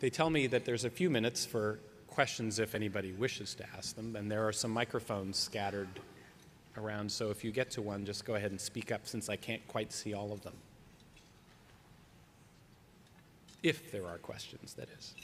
They tell me that there's a few minutes for questions if anybody wishes to ask them, and there are some microphones scattered around, so if you get to one, just go ahead and speak up since I can't quite see all of them. If there are questions, that is.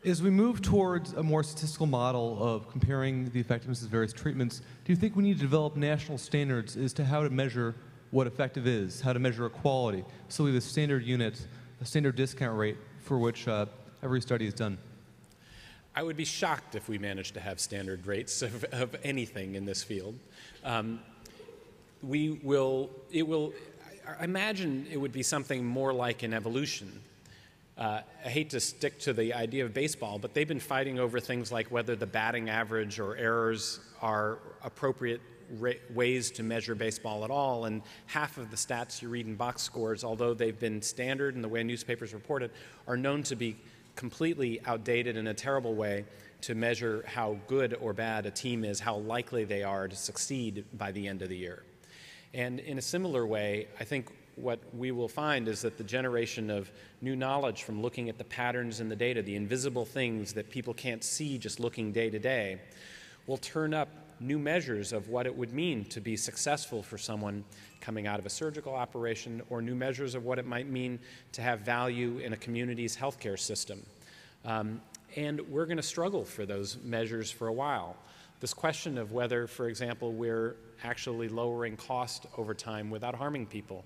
As we move towards a more statistical model of comparing the effectiveness of various treatments, do you think we need to develop national standards as to how to measure what effective is, how to measure equality? So we have a standard unit, a standard discount rate for which every study is done. I would be shocked if we managed to have standard rates of anything in this field. I imagine it would be something more like an evolution. I hate to stick to the idea of baseball, but they've been fighting over things like whether the batting average or errors are appropriate ways to measure baseball at all, and half of the stats you read in box scores, although they've been standard in the way newspapers report it, are known to be completely outdated in a terrible way to measure how good or bad a team is, how likely they are to succeed by the end of the year. And in a similar way, I think what we will find is that the generation of new knowledge from looking at the patterns in the data, the invisible things that people can't see just looking day to day, will turn up new measures of what it would mean to be successful for someone coming out of a surgical operation, or new measures of what it might mean to have value in a community's healthcare system. And we're going to struggle for those measures for a while. This question of whether, for example, we're actually lowering cost over time without harming people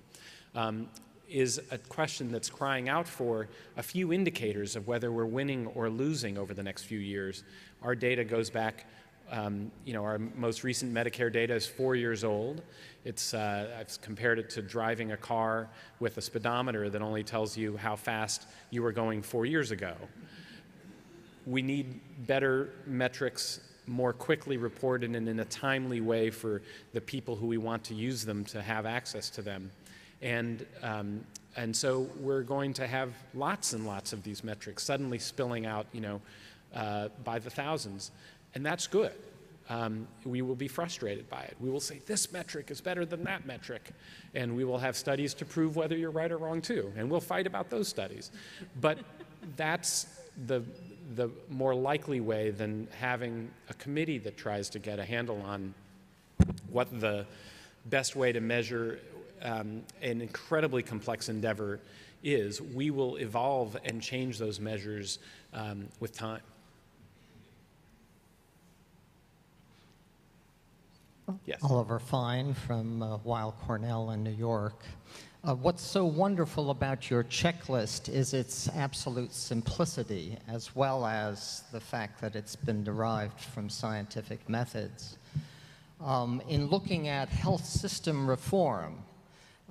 is a question that's crying out for a few indicators of whether we're winning or losing over the next few years. Our data goes back, our most recent Medicare data is 4 years old. I've compared it to driving a car with a speedometer that only tells you how fast you were going 4 years ago. We need better metrics, more quickly reported and in a timely way for the people who we want to use them to have access to them. And so we're going to have lots and lots of these metrics suddenly spilling out, by the thousands. And that's good. We will be frustrated by it. We will say, this metric is better than that metric. And we will have studies to prove whether you're right or wrong, too. And we'll fight about those studies. But that's the more likely way than having a committee that tries to get a handle on what the best way to measure an incredibly complex endeavor is. We will evolve and change those measures with time. Yes. Oliver Fine from Weill Cornell in New York. What's so wonderful about your checklist is its absolute simplicity, as well as the fact that it's been derived from scientific methods. In looking at health system reform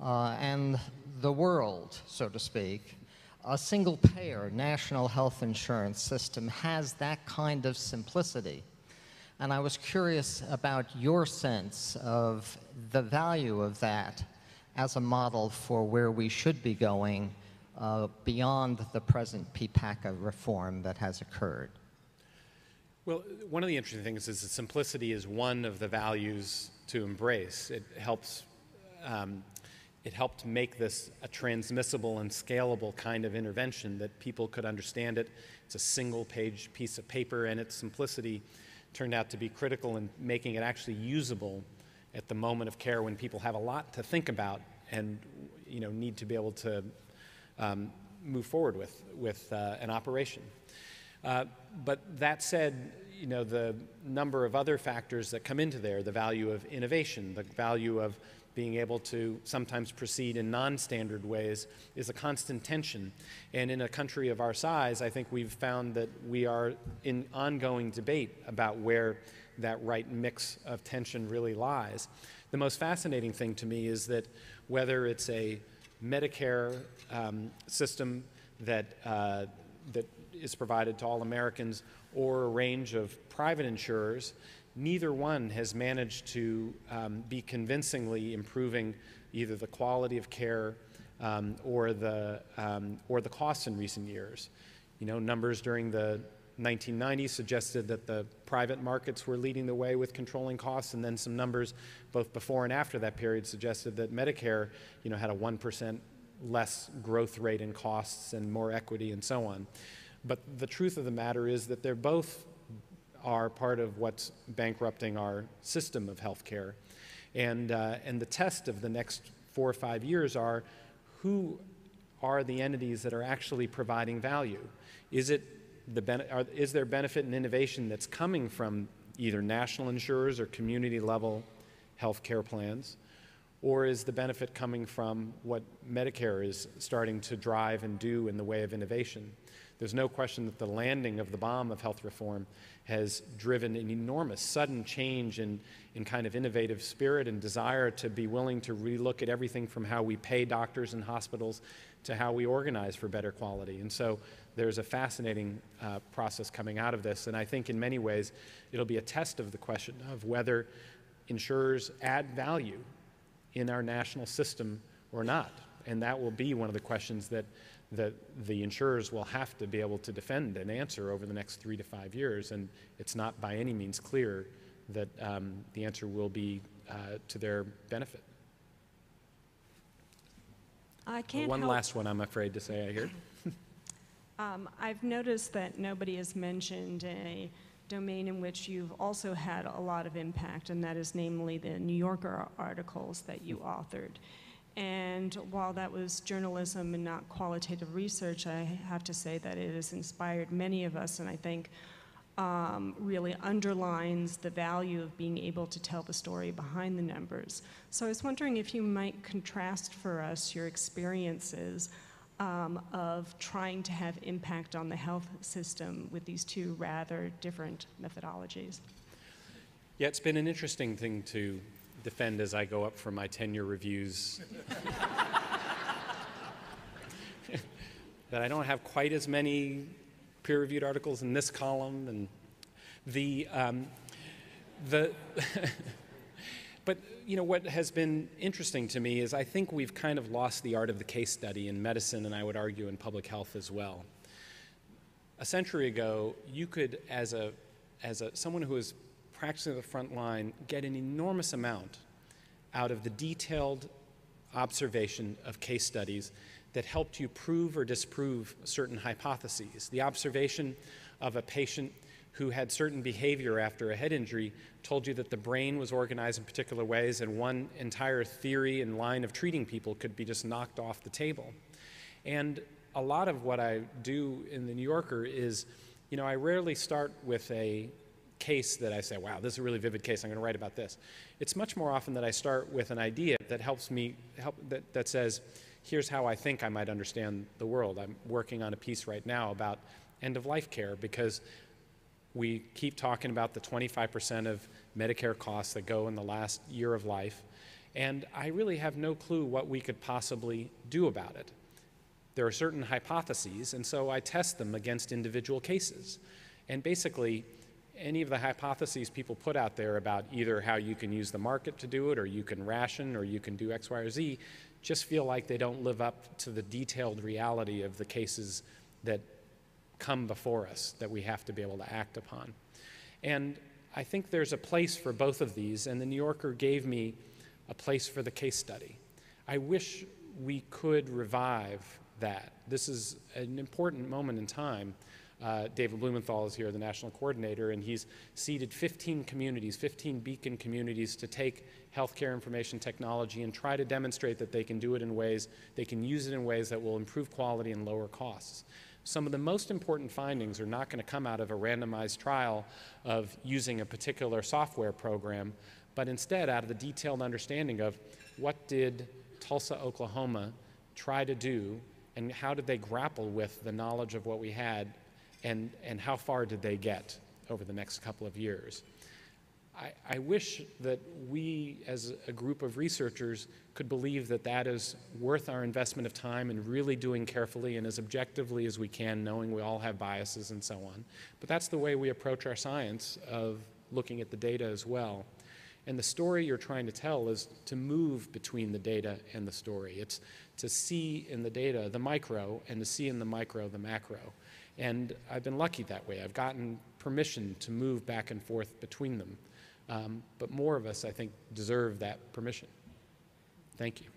and the world, so to speak, a single-payer national health insurance system has that kind of simplicity. And I was curious about your sense of the value of that as a model for where we should be going beyond the present PPACA reform that has occurred. Well, one of the interesting things is that simplicity is one of the values to embrace. It helps. It helped make this a transmissible and scalable kind of intervention that people could understand it. It's a single-page piece of paper, and its simplicity turned out to be critical in making it actually usable at the moment of care when people have a lot to think about and need to be able to move forward with an operation. But that said, the number of other factors that come into there, the value of innovation, the value of being able to sometimes proceed in non-standard ways, is a constant tension. And in a country of our size, I think we've found that we are in ongoing debate about where that right mix of tension really lies. The most fascinating thing to me is that whether it's a Medicare system that is provided to all Americans or a range of private insurers, neither one has managed to be convincingly improving either the quality of care or the costs in recent years. Numbers during the 1990s suggested that the private markets were leading the way with controlling costs, and then some numbers both before and after that period suggested that Medicare, had a 1% less growth rate in costs and more equity and so on. But the truth of the matter is that they're both are part of what's bankrupting our system of healthcare. And the test of the next 4 or 5 years are, who are the entities that are actually providing value? Is there benefit and innovation that's coming from either national insurers or community level healthcare plans? Or is the benefit coming from what Medicare is starting to drive and do in the way of innovation? There's no question that the landing of the bomb of health reform has driven an enormous sudden change in kind of innovative spirit and desire to be willing to relook at everything from how we pay doctors and hospitals to how we organize for better quality. And so there's a fascinating process coming out of this, and I think in many ways it'll be a test of the question of whether insurers add value in our national system or not. And that will be one of the questions that the insurers will have to be able to defend and answer over the next 3 to 5 years, and it's not by any means clear that the answer will be to their benefit. I can't One help- last one, I'm afraid to say, I hear. I've noticed that nobody has mentioned a domain in which you've also had a lot of impact, and that is namely the New Yorker articles that you authored. And while that was journalism and not qualitative research, I have to say that it has inspired many of us, and I think really underlines the value of being able to tell the story behind the numbers. So I was wondering if you might contrast for us your experiences of trying to have impact on the health system with these two rather different methodologies. Yeah, it's been an interesting thing to defend as I go up for my tenure reviews. That I don't have quite as many peer-reviewed articles in this column, and but what has been interesting to me is I think we've kind of lost the art of the case study in medicine, and I would argue in public health as well. A century ago, you could, as someone who is practicing at the front line, get an enormous amount out of the detailed observation of case studies that helped you prove or disprove certain hypotheses. The observation of a patient who had certain behavior after a head injury told you that the brain was organized in particular ways, and one entire theory and line of treating people could be just knocked off the table. And a lot of what I do in the New Yorker is, I rarely start with a case that I say, wow, this is a really vivid case, I'm going to write about this. It's much more often that I start with an idea that helps me, that says, here's how I think I might understand the world. I'm working on a piece right now about end-of-life care, because we keep talking about the 25% of Medicare costs that go in the last year of life, and I really have no clue what we could possibly do about it. There are certain hypotheses, and so I test them against individual cases. And basically, any of the hypotheses people put out there about either how you can use the market to do it, or you can ration, or you can do X, Y, or Z, just feel like they don't live up to the detailed reality of the cases that come before us that we have to be able to act upon. And I think there's a place for both of these, and the New Yorker gave me a place for the case study. I wish we could revive that. This is an important moment in time. David Blumenthal is here, the national coordinator, and he's seeded 15 communities, 15 beacon communities, to take healthcare information technology and try to demonstrate that they can do it in ways, they can use it in ways that will improve quality and lower costs. Some of the most important findings are not going to come out of a randomized trial of using a particular software program, but instead out of the detailed understanding of what did Tulsa, Oklahoma try to do, and how did they grapple with the knowledge of what we had, and how far did they get over the next couple of years. I wish that we, as a group of researchers, could believe that that is worth our investment of time and really doing carefully and as objectively as we can, knowing we all have biases and so on. But that's the way we approach our science, of looking at the data as well. And the story you're trying to tell is to move between the data and the story. It's to see in the data the micro, and to see in the micro the macro. And I've been lucky that way. I've gotten permission to move back and forth between them. But more of us, I think, deserve that permission. Thank you.